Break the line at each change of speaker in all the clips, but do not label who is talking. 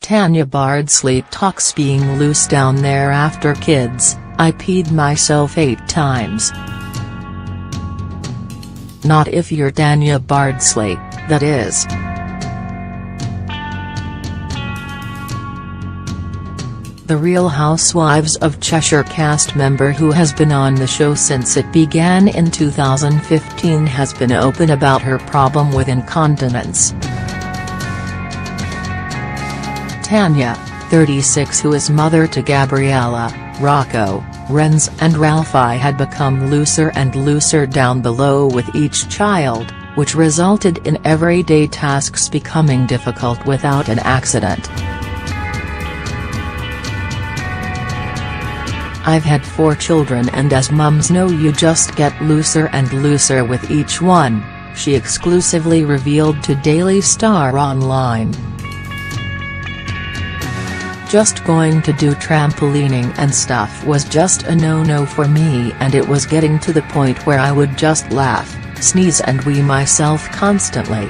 Tanya Bardsley talks being loose down there after kids. I peed myself 8 times. Not if you're Tanya Bardsley, that is. The Real Housewives of Cheshire cast member who has been on the show since it began in 2015 has been open about her problem with incontinence. Tanya, 36, who is mother to Gabriella, Rocco, Renz and Ralphie, had become looser and looser down below with each child, which resulted in everyday tasks becoming difficult without an accident. I've had 4 children and as mums know you just get looser and looser with each one, she exclusively revealed to Daily Star Online. Just going to do trampolining and stuff was just a no-no for me, and it was getting to the point where I would just laugh, sneeze and wee myself constantly.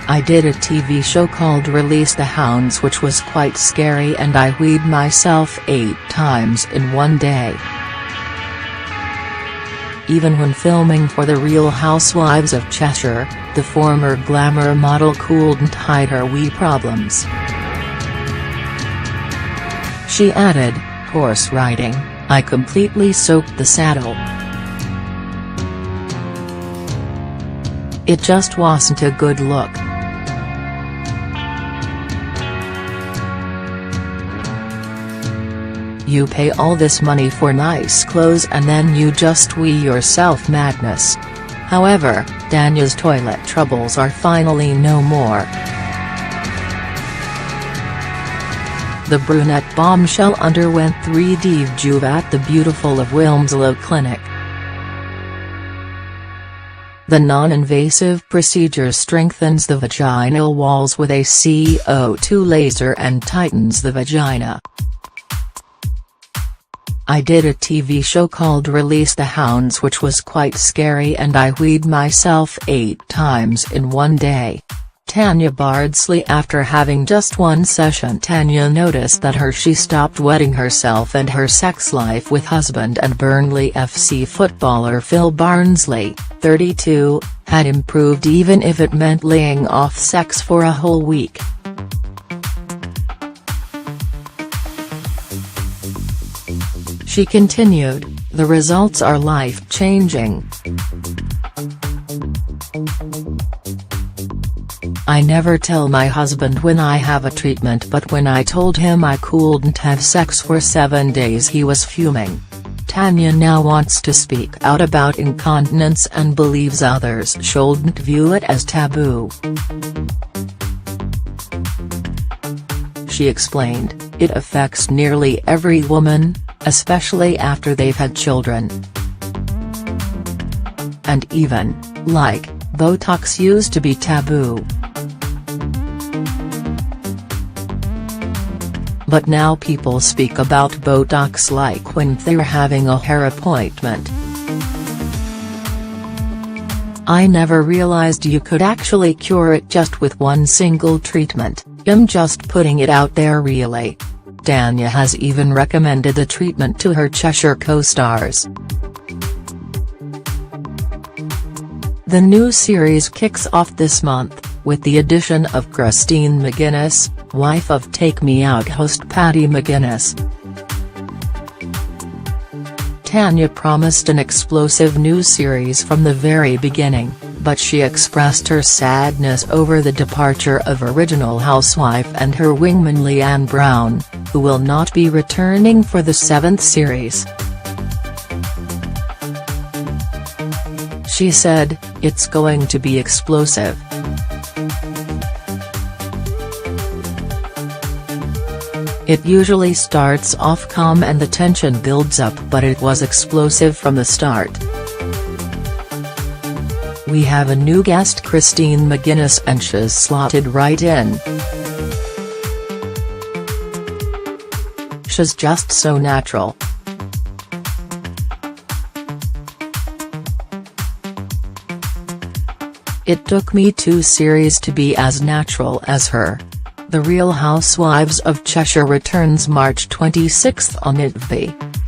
I did a TV show called Release the Hounds which was quite scary, and I weed myself 8 times in one day. Even when filming for The Real Housewives of Cheshire, the former glamour model couldn't hide her wee problems. She added, "Horse riding, I completely soaked the saddle. It just wasn't a good look." You pay all this money for nice clothes and then you just wee yourself. Madness. However, Tanya's toilet troubles are finally no more. The brunette bombshell underwent 3D Juve at the beautiful of Wilmslow Clinic. The non-invasive procedure strengthens the vaginal walls with a CO2 laser and tightens the vagina. I did a TV show called Release the Hounds which was quite scary, and I weed myself 8 times in one day. Tanya Bardsley. After having just one session, Tanya noticed that she stopped wetting herself, and her sex life with husband and Burnley FC footballer Phil Barnsley, 32, had improved, even if it meant laying off sex for a whole week. She continued, "The results are life-changing. I never tell my husband when I have a treatment, but when I told him I couldn't have sex for 7 days he was fuming." Tanya now wants to speak out about incontinence and believes others shouldn't view it as taboo. She explained, "It affects nearly every woman, especially after they've had children. And even, like, Botox used to be taboo. But now people speak about Botox like when they're having a hair appointment. I never realized you could actually cure it just with one single treatment. I'm just putting it out there really." Tanya has even recommended the treatment to her Cheshire co-stars. The new series kicks off this month, with the addition of Christine McGuinness, wife of Take Me Out host Paddy McGuinness. Tanya promised an explosive new series from the very beginning, but she expressed her sadness over the departure of original housewife and her wingman Leanne Brown, who will not be returning for the 7th series. She said, "It's going to be explosive. It usually starts off calm and the tension builds up, but it was explosive from the start. We have a new guest, Christine McGuinness, and she's slotted right in. She's just so natural. It took me 2 series to be as natural as her. The Real Housewives of Cheshire returns March 26 on ITV.